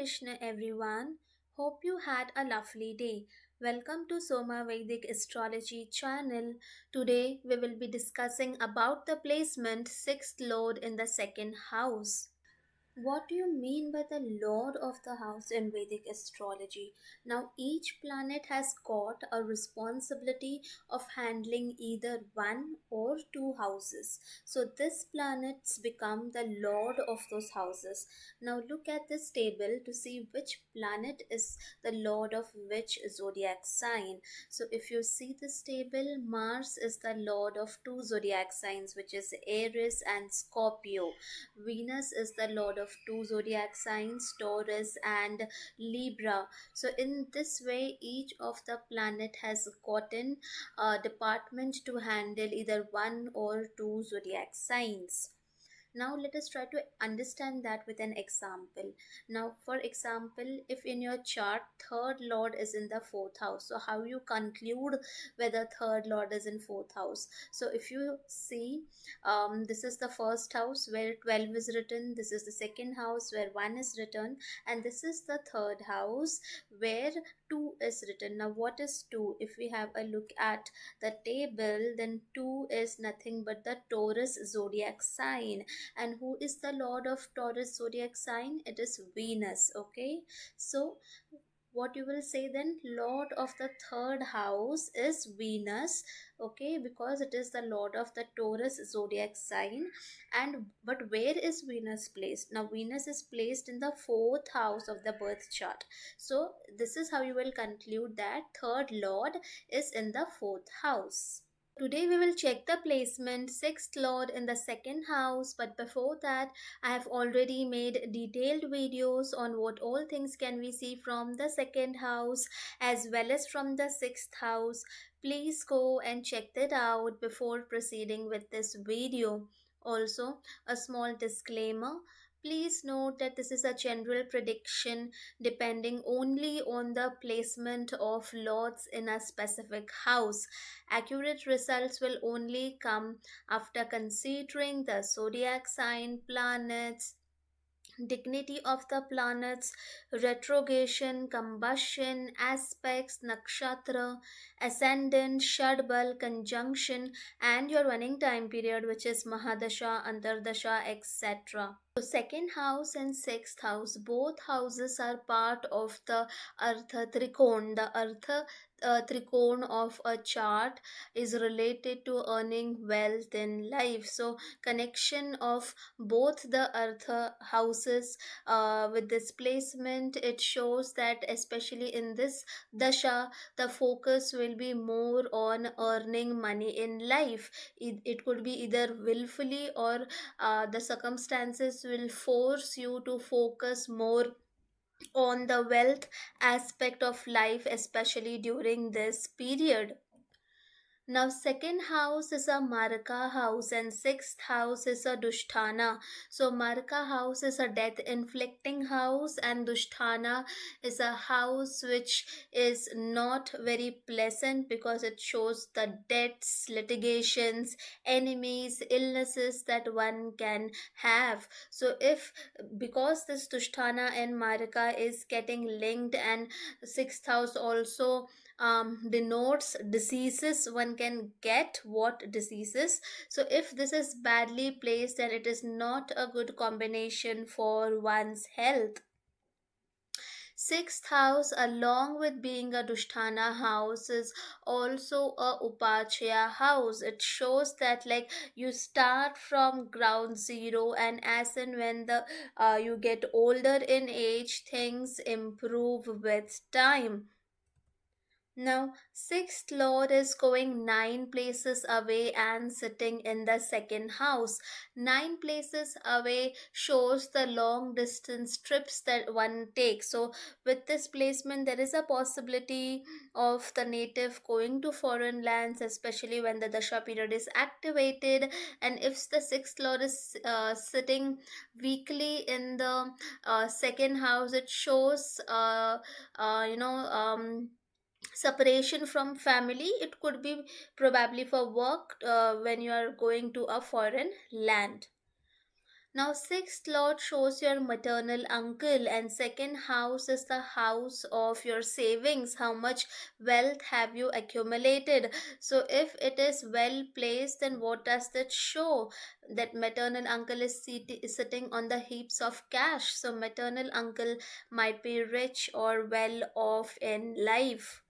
Krishna, everyone. Hope you had a lovely day. Welcome to Soma Vedic Astrology channel. Today we will be discussing about the placement sixth lord in the second house. What do you mean by the Lord of the House in Vedic astrology? Now, each planet has got a responsibility of handling either one or two houses. So, this planets become the Lord of those houses. Now, look at this table to see which planet is the Lord of which zodiac sign. So, if you see this table, Mars is the Lord of two zodiac signs, which is Aries and Scorpio. Venus is the lord of two zodiac signs, Taurus and Libra. So, in this way, each of the planet has gotten a department to handle either one or two zodiac signs. Now let us try to understand that with an example. Now, for example, if in your chart third lord is in the fourth house, so how you conclude whether third lord is in fourth house? So if you see, this is the first house where 12 is written, this is the second house where 1 is written, and this is the third house where 2 is written. Now what is 2? If we have a look at the table, then 2 is nothing but the Taurus zodiac sign. And who is the lord of Taurus zodiac sign? It is Venus. Okay, so what you will say then, lord of the third house is Venus. Okay, because it is the lord of the Taurus zodiac sign. And but where is Venus placed? Now Venus is placed in the fourth house of the birth chart. So this is how you will conclude that third lord is in the fourth house. Today we will check the placement sixth lord in the second house, but before that I have already made detailed videos on what all things can we see from the second house as well as from the sixth house. Please go and check that out before proceeding with this video. Also, a small disclaimer. Please note that this is a general prediction depending only on the placement of lords in a specific house. Accurate results will only come after considering the zodiac sign, planets, dignity of the planets, retrogression, combustion, aspects, nakshatra, ascendant, shadbal, conjunction, and your running time period, which is Mahadasha, Antardasha, etc. So, second house and sixth house, both houses are part of the Artha Trikon. The Artha Trikon of a chart is related to earning wealth in life. So, connection of both the Artha houses with this placement, it shows that especially in this dasha, the focus will be more on earning money in life. It could be either willfully or the circumstances will force you to focus more on the wealth aspect of life, especially during this period. Now, second house is a Marka house, and sixth house is a Dusthana. So, Marka house is a death inflicting house, and Dusthana is a house which is not very pleasant because it shows the debts, litigations, enemies, illnesses that one can have. So, if because this Dusthana and Marka is getting linked, and sixth house also denotes diseases, one can get what diseases. So if this is badly placed, then it is not a good combination for one's health. Sixth house, along with being a Dusthana house, is also a Upachaya house. It shows that like you start from ground zero, and as and when the you get older in age, things improve with time. Now, sixth lord is going 9 places away and sitting in the second house. 9 places away shows the long distance trips that one takes. So, with this placement, there is a possibility of the native going to foreign lands, especially when the Dasha period is activated. And if the sixth lord is sitting weakly in the second house, it shows, you know, separation from family. It could be probably for work when you are going to a foreign land. Now, sixth lord shows your maternal uncle, and second house is the house of your savings. How much wealth have you accumulated? So, if it is well placed, then what does that show? That maternal uncle is sitting on the heaps of cash. So, maternal uncle might be rich or well off in life.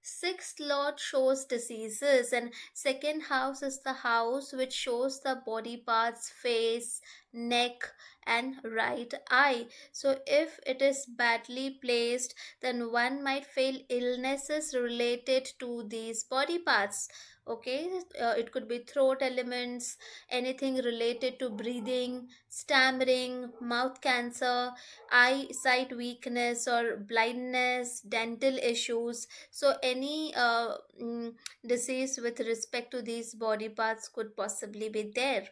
Sixth lord shows diseases, and second house is the house which shows the body parts, face, neck, and right eye. So if it is badly placed, then one might feel illnesses related to these body parts. Okay, it could be throat elements, anything related to breathing, stammering, mouth cancer, eyesight weakness or blindness, dental issues. So any disease with respect to these body parts could possibly be there.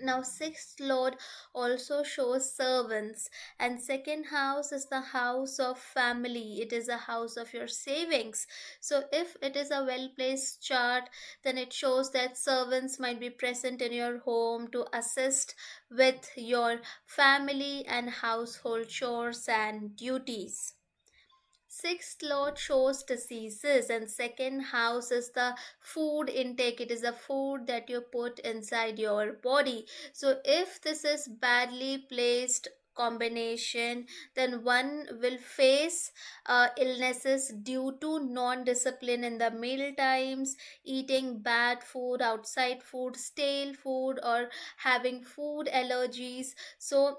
Now, sixth lord also shows servants, and second house is the house of family. It is a house of your savings. So, if it is a well placed chart, then it shows that servants might be present in your home to assist with your family and household chores and duties. Sixth lord shows diseases, and second house is the food intake. It is a food that you put inside your body. So, if this is badly placed combination, then one will face illnesses due to non-discipline in the meal times, eating bad food, outside food, stale food, or having food allergies. So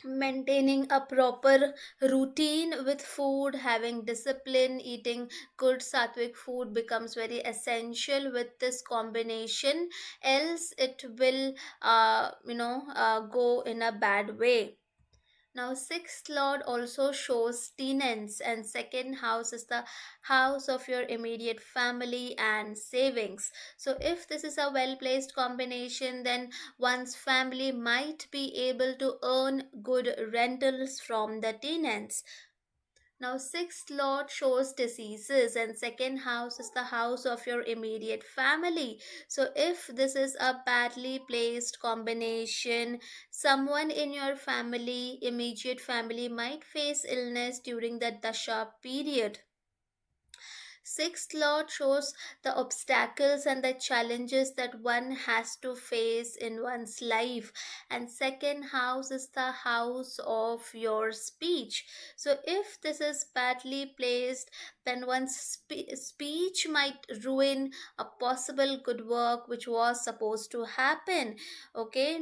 maintaining a proper routine with food, having discipline, eating good sattvic food becomes very essential with this combination, else it will go in a bad way. Now, sixth lord also shows tenants, and second house is the house of your immediate family and savings. So, if this is a well placed combination, then one's family might be able to earn good rentals from the tenants. Now, sixth lord shows diseases, and second house is the house of your immediate family. So, if this is a badly placed combination, someone in your family, immediate family, might face illness during the dasha period. Sixth lord shows the obstacles and the challenges that one has to face in one's life, and second house is the house of your speech. So, if this is badly placed, then one's speech might ruin a possible good work which was supposed to happen. Okay,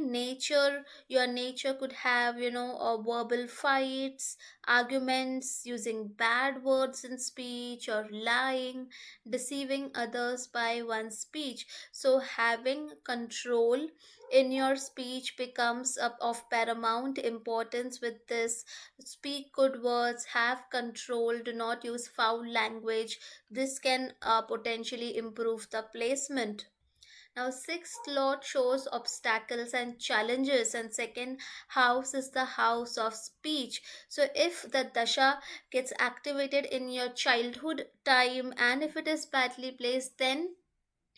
your nature could have, verbal fights, arguments, using bad words in speech, or lying, deceiving others by one's speech. So, having control in your speech becomes of paramount importance with this. Speak good words, have control, do not use foul language. This can potentially improve the placement. Now, sixth lord shows obstacles and challenges, and second house is the house of speech. So, if the dasha gets activated in your childhood time, and if it is badly placed, then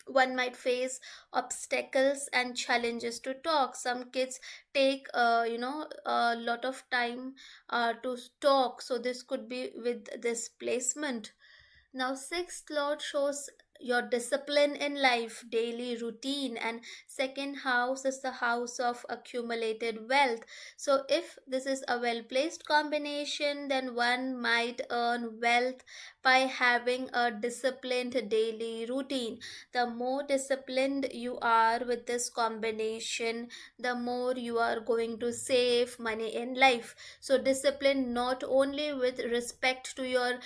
one might face obstacles and challenges to talk. Some kids take a lot of time to talk, so this could be with this placement. Now, sixth lord shows your discipline in life, daily routine, and second house is the house of accumulated wealth. So, if this is a well placed combination, then one might earn wealth by having a disciplined daily routine. The more disciplined you are with this combination, the more you are going to save money in life. So, discipline not only with respect to your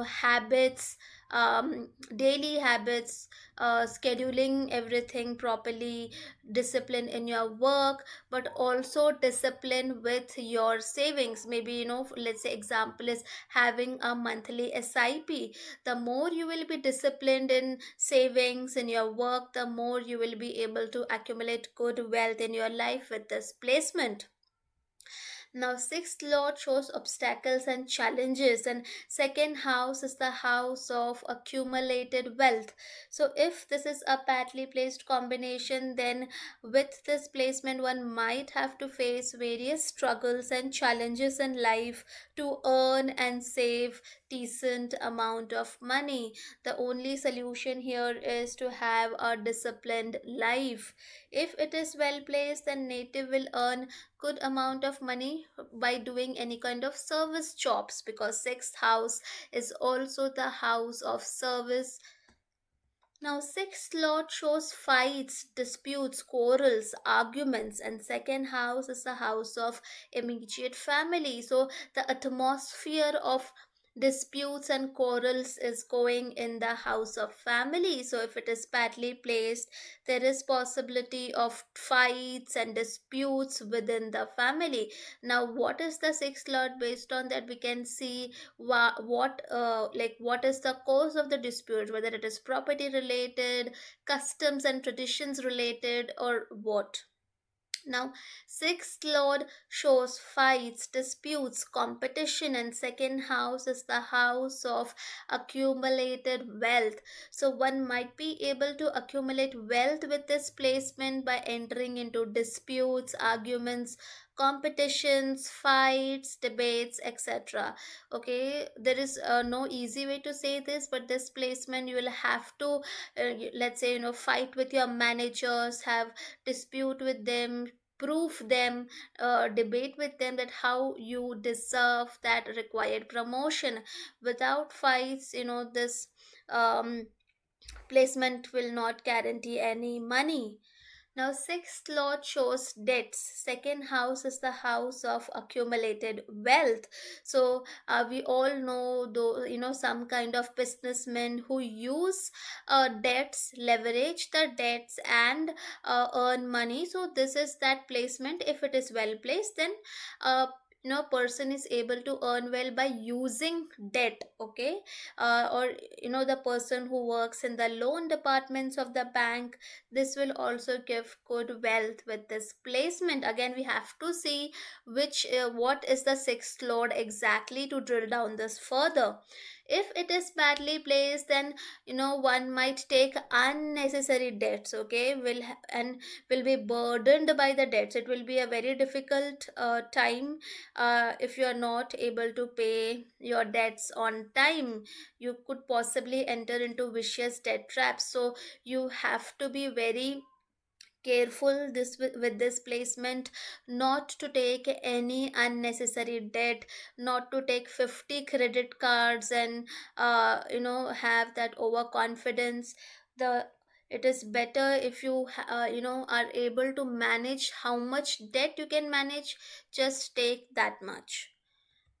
habits, daily habits, scheduling everything properly, discipline in your work, but also discipline with your savings. Maybe, let's say example is having a monthly sip. The more you will be disciplined in savings in your work, the more you will be able to accumulate good wealth in your life with this placement. Now, sixth lord shows obstacles and challenges, and second house is the house of accumulated wealth. So, if this is a badly placed combination, then with this placement, one might have to face various struggles and challenges in life to earn and save decent amount of money. The only solution here is to have a disciplined life. If it is well placed, then native will earn good amount of money by doing any kind of service jobs, because sixth house is also the house of service. Now, sixth lord shows fights, disputes, quarrels, arguments, and second house is the house of immediate family. So, the atmosphere of disputes and quarrels is going in the house of family. So, if it is badly placed, there is possibility of fights and disputes within the family. Now, what is the sixth lord? Based on that, we can see what is the cause of the dispute, whether it is property related, customs and traditions related, or what. Now, sixth lord shows fights, disputes, competition, and second house is the house of accumulated wealth. So, one might be able to accumulate wealth with this placement by entering into disputes, arguments, competitions, fights, debates, etc. Okay, there is no easy way to say this, but this placement you will have to, let's say, fight with your managers, have dispute with them, prove them, debate with them that how you deserve that required promotion. Without fights, this um, placement will not guarantee any money. Now, sixth lord shows debts. Second house is the house of accumulated wealth. So, we all know, though, some kind of businessmen who use debts, leverage the debts, and earn money. So, this is that placement. If it is well placed, then person is able to earn well by using debt. Okay, or the person who works in the loan departments of the bank, this will also give good wealth with this placement. Again, we have to see which what is the sixth lord exactly to drill down this further. If it is badly placed, then one might take unnecessary debts. Okay, and will be burdened by the debts. It will be a very difficult time if you are not able to pay your debts on time. You could possibly enter into vicious debt traps. So you have to be very careful with this placement, not to take any unnecessary debt, not to take 50 credit cards and have that overconfidence. The It is better if you are able to manage how much debt you can manage, just take that much.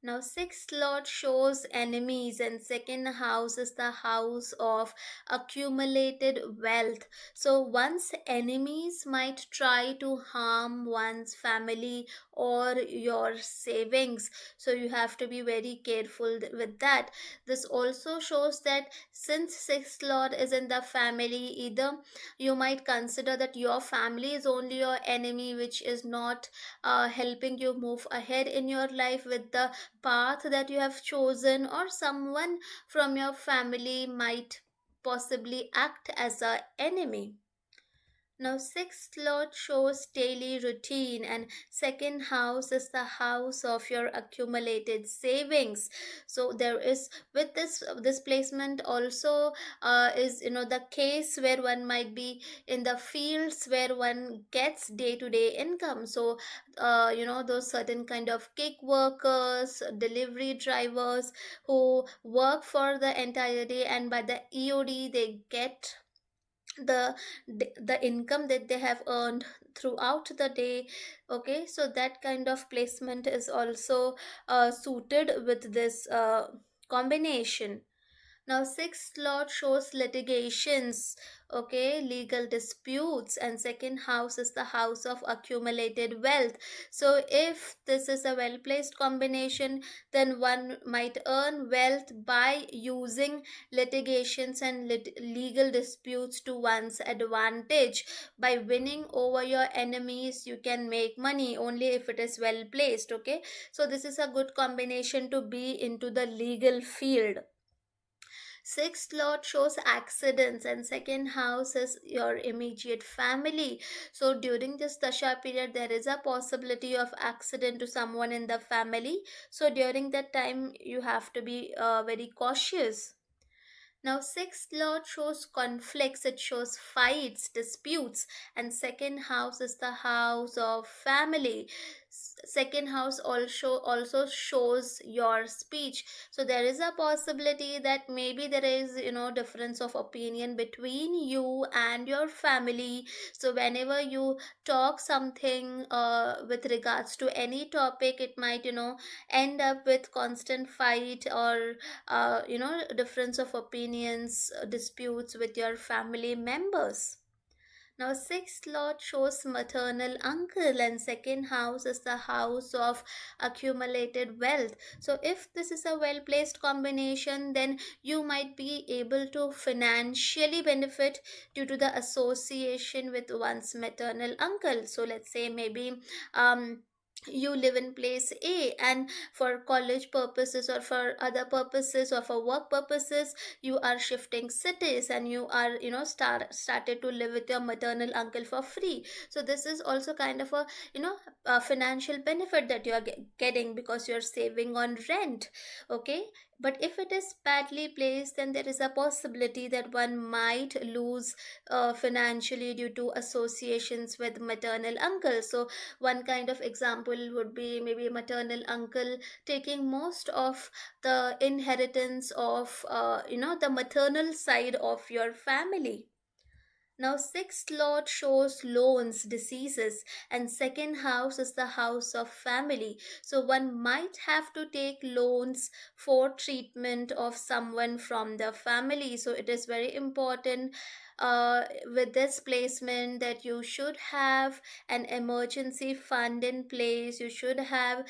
Now, sixth lord shows enemies, and second house is the house of accumulated wealth. So, one's enemies might try to harm one's family or your savings. So, you have to be very careful with that. This also shows that since sixth lord is in the family, either you might consider that your family is only your enemy, which is not helping you move ahead in your life with the path that you have chosen, or someone from your family might possibly act as a enemy. Now, sixth lord shows daily routine, and second house is the house of your accumulated savings. So there is, with this placement also is the case where one might be in the fields where one gets day to day income. So those certain kind of gig workers, delivery drivers who work for the entire day, and by the EOD they get the the income that they have earned throughout the day. Okay, so that kind of placement is also suited with this combination. Now, sixth lord shows litigations, okay, legal disputes, and second house is the house of accumulated wealth. So, if this is a well placed combination, then one might earn wealth by using litigations and legal disputes to one's advantage. By winning over your enemies, you can make money only if it is well placed, okay. So, this is a good combination to be into the legal field. Sixth lord shows accidents, and second house is your immediate family. So during this dasha period, there is a possibility of accident to someone in the family. So during that time, you have to be very cautious. Now, sixth lord shows conflicts, it shows fights, disputes, and second house is the house of family. Second house also shows your speech. So there is a possibility that maybe there is, difference of opinion between you and your family. So whenever you talk something with regards to any topic, it might, end up with constant fight or difference of opinions, disputes with your family members. Now, sixth lord shows maternal uncle, and second house is the house of accumulated wealth. So, if this is a well placed combination, then you might be able to financially benefit due to the association with one's maternal uncle. So, let's say maybe you live in place A, and for college purposes or for other purposes or for work purposes, you are shifting cities and you are, started to live with your maternal uncle for free. So this is also kind of a financial benefit that you are getting because you're saving on rent, okay. But if it is badly placed, then there is a possibility that one might lose financially due to associations with maternal uncle. So one kind of example would be maybe a maternal uncle taking most of the inheritance of the maternal side of your family. Now, sixth lord shows loans, diseases, and second house is the house of family. So, one might have to take loans for treatment of someone from the family. So, it is very important with this placement that you should have an emergency fund in place. You should have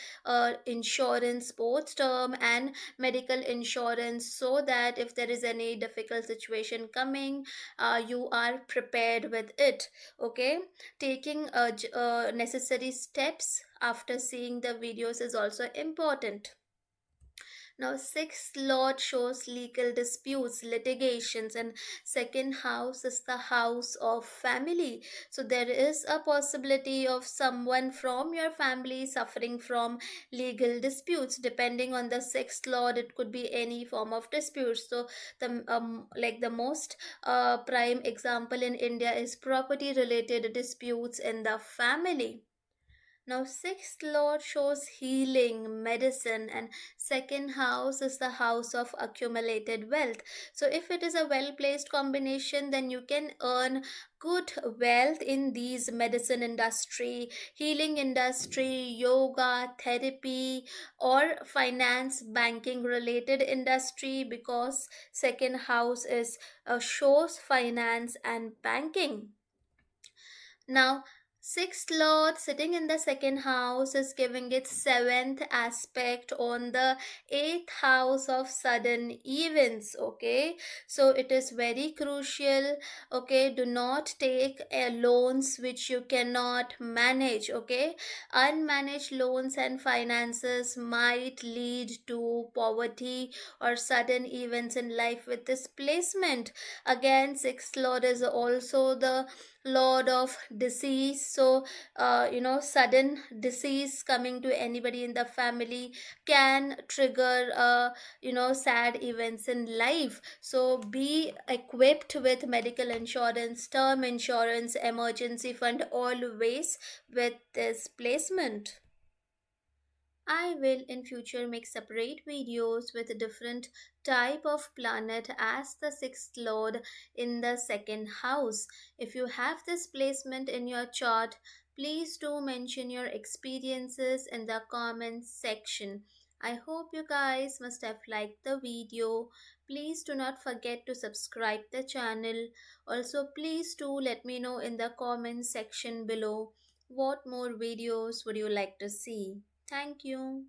insurance, both term and medical insurance, so that if there is any difficult situation coming, you are prepared with it, okay. Taking necessary steps after seeing the videos is also important. Now, sixth lord shows legal disputes, litigations, and second house is the house of family. So, there is a possibility of someone from your family suffering from legal disputes. Depending on the sixth lord, it could be any form of disputes. So, the most prime example in India is property related disputes in the family. Now, sixth lord shows healing, medicine, and second house is the house of accumulated wealth. So, if it is a well placed combination, then you can earn good wealth in these medicine industry, healing industry, yoga, therapy, or finance, banking related industry, because second house is shows finance and banking. Now, sixth lord sitting in the second house is giving its seventh aspect on the eighth house of sudden events. Okay, so it is very crucial. Okay, do not take loans which you cannot manage. Okay, unmanaged loans and finances might lead to poverty or sudden events in life with displacement. Again, sixth lord is also the lord of disease. So sudden disease coming to anybody in the family can trigger sad events in life. So be equipped with medical insurance, term insurance, emergency fund always with this placement. I will in future make separate videos with a different type of planet as the sixth lord in the second house. If you have this placement in your chart, please do mention your experiences in the comments section. I hope you guys must have liked the video. Please do not forget to subscribe the channel. Also, please do let me know in the comments section below what more videos would you like to see. Thank you.